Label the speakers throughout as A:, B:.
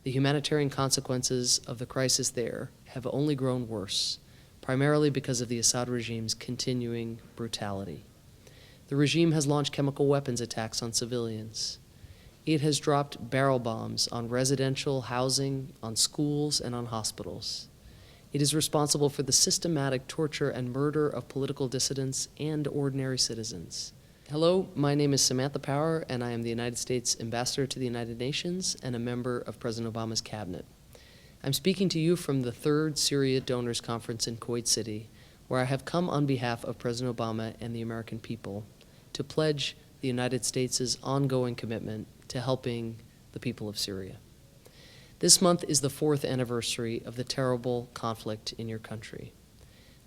A: The humanitarian consequences of the crisis there have only grown worse, primarily because of the Assad regime's continuing brutality. The regime has launched chemical weapons attacks on civilians. It has dropped barrel bombs on residential housing, on schools, and on hospitals. It is responsible for the systematic torture and murder of political dissidents and ordinary citizens. Hello, my name is Samantha Power, and I am the United States Ambassador to the United Nations and a member of President Obama's cabinet. I'm speaking to you from the 3rd Syria Donors Conference in Kuwait City, where I have come on behalf of President Obama and the American people to pledge the United States' ongoing commitment to helping the people of Syria. This month is the 4th anniversary of the terrible conflict in your country.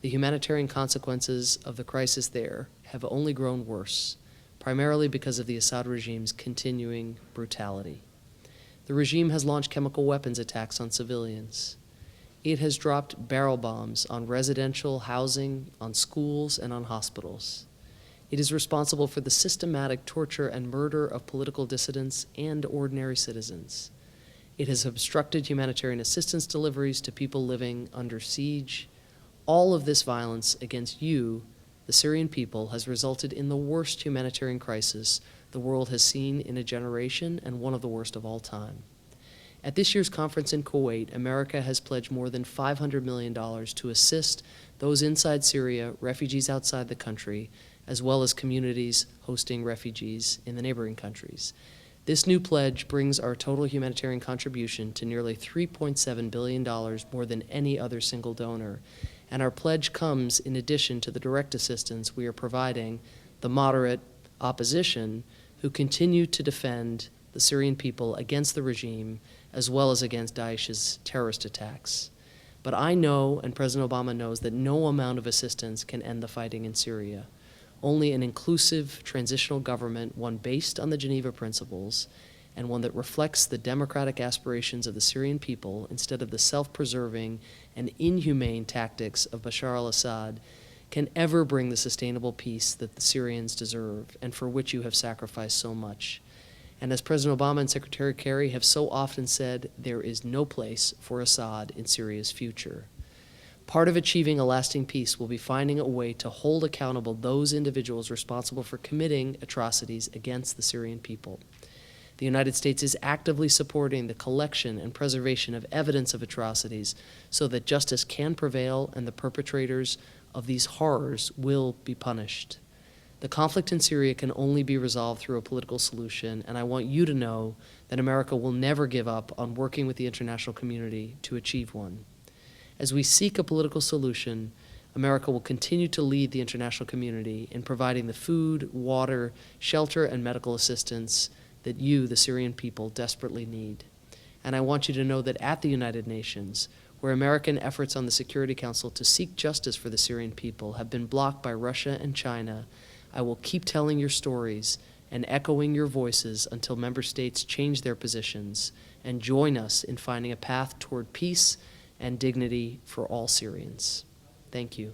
A: The humanitarian consequences of the crisis there have only grown worse, primarily because of the Assad regime's continuing brutality. The regime has launched chemical weapons attacks on civilians. It has dropped barrel bombs on residential housing, on schools, and on hospitals. It is responsible for the systematic torture and murder of political dissidents and ordinary citizens. It has obstructed humanitarian assistance deliveries to people living under siege. All of this violence against you, the Syrian people, has resulted in the worst humanitarian crisis the world has seen in a generation and one of the worst of all time. At this year's conference in Kuwait, America has pledged more than $500 million to assist those inside Syria, refugees outside the country, as well as communities hosting refugees in the neighboring countries. This new pledge brings our total humanitarian contribution to nearly $3.7 billion, more than any other single donor. And our pledge comes in addition to the direct assistance we are providing the moderate opposition who continue to defend the Syrian people against the regime as well as against Daesh's terrorist attacks. But I know, and President Obama knows, that no amount of assistance can end the fighting in Syria. Only an inclusive transitional government, one based on the Geneva Principles, and one that reflects the democratic aspirations of the Syrian people instead of the self-preserving and inhumane tactics of Bashar al-Assad, can ever bring the sustainable peace that the Syrians deserve and for which you have sacrificed so much. And as President Obama and Secretary Kerry have so often said, there is no place for Assad in Syria's future. Part of achieving a lasting peace will be finding a way to hold accountable those individuals responsible for committing atrocities against the Syrian people. The United States is actively supporting the collection and preservation of evidence of atrocities so that justice can prevail and the perpetrators of these horrors will be punished. The conflict in Syria can only be resolved through a political solution, and I want you to know that America will never give up on working with the international community to achieve one. As we seek a political solution, America will continue to lead the international community in providing the food, water, shelter, and medical assistance that you, the Syrian people, desperately need. And I want you to know that at the United Nations, where American efforts on the Security Council to seek justice for the Syrian people have been blocked by Russia and China, I will keep telling your stories and echoing your voices until member states change their positions and join us in finding a path toward peace and dignity for all Syrians. Thank you.